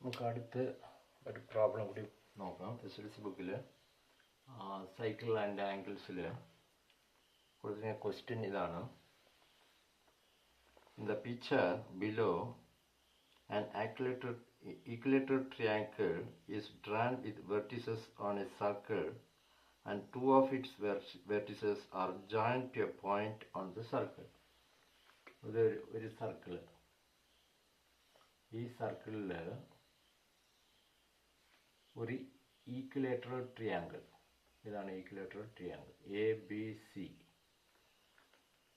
നമുക്ക് അടുത്ത് ഒരു പ്രോബ്ലം കൂടി നോക്കാം. SLC ബുക്കിൽ സൈക്കിൾ ആൻഡ് ആംഗിൾസിൽ കൊടുത്തിരിക്കുന്ന ക്വസ്റ്റ്യൻ ഇതാണ്. In the picture below, an equilateral triangle is drawn with vertices on a circle and two of its vertices are joined to a point on the circle. ഒരു circle, ഈ സർക്കിളിൽ ഒരു equilateral triangle, ഇതാണ് equilateral triangle, ABC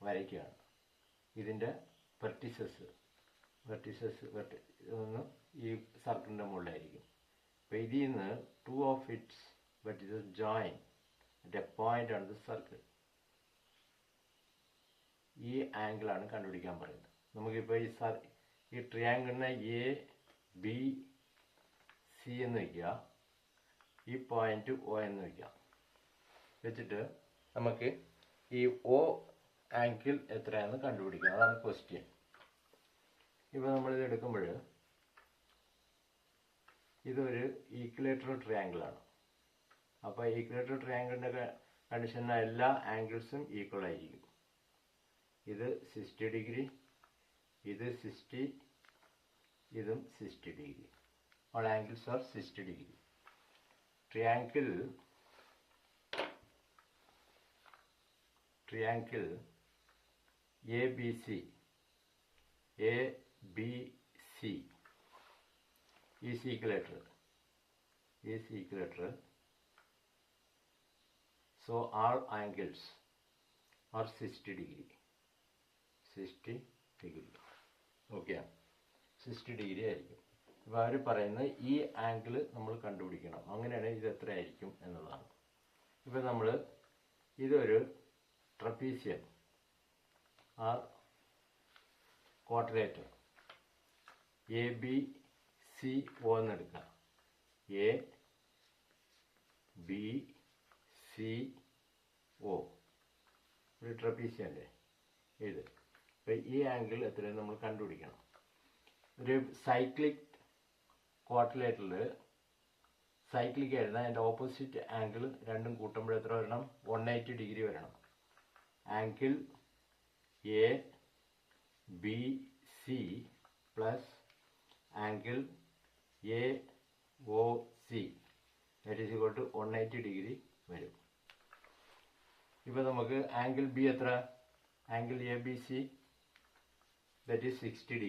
വരയ്ക്കുകയാണ്. ഇതിൻ്റെ vertices ഈ സർക്കിളിൻ്റെ മുകളിലായിരിക്കും. അപ്പോൾ ഇതിൽ നിന്ന് two of its vertices join at A point on the circle. ഈ ആംഗിളാണ് കണ്ടുപിടിക്കാൻ പറയുന്നത്. നമുക്കിപ്പോൾ ഈ ട്രിയാങ്കിളിനെ ABC എന്ന് വയ്ക്കുക, ഈ പോയിന്റ് O എന്ന് വയ്ക്കാം. വെച്ചിട്ട് നമുക്ക് ഈ O ആംഗിൾ എത്രയാണെന്ന് കണ്ടുപിടിക്കാം. അതാണ് ക്വസ്റ്റ്യൻ. ഇപ്പോൾ നമ്മളിത് എടുക്കുമ്പോൾ ഇതൊരു ഈക്വിലേറ്ററൽ ട്രയാങ്കിളാണ്. അപ്പോൾ ഈക്വിലേറ്ററൽ ട്രയാങ്കിളിൻ്റെ കണ്ടീഷന് എല്ലാ ആംഗിൾസും ഈക്വൽ ആയിരിക്കും. ഇത് 60 ഡിഗ്രി, ഇത് 60, ഇതും 60 degree. All angles are 60 degree. Triangle ABC is equilateral. So all angles are 60 degree. Okay, 60 degree ആയിരിക്കും. ഇപ്പോൾ അവർ പറയുന്നത് ഈ ആംഗിൾ നമ്മൾ കണ്ടുപിടിക്കണം. അങ്ങനെയാണെങ്കിൽ ഇത് എത്ര ആയിരിക്കും എന്നുള്ളതാണ്. ഇപ്പോൾ നമ്മൾ ഇതൊരു ട്രപ്പീസിയം ആർ ക്വാഡ്രിലേറ്റർ ABCO എന്നെടുക്കുക. ABCO ഒരു ട്രപ്പീസിയല്ലേ ഇത്. അപ്പോൾ ഈ ആംഗിൾ എത്രയും നമ്മൾ കണ്ടുപിടിക്കണം. ഒരു സൈക്ലിക് ക്വാഡ്രിലേറ്ററിൽ സൈക്ലിക് ആയിരുന്നാൽ അതിൻ്റെ ഓപ്പോസിറ്റ് ആംഗിൾ രണ്ടും കൂട്ടുമ്പോൾ എത്ര വരണം? 180 ഡിഗ്രി വരണം. Angle ABC plus angle AOC that is equal to 180 degree വരും. ഇപ്പോൾ നമുക്ക് ആംഗിൾ B എത്ര? Angle ABC that is 60 degree.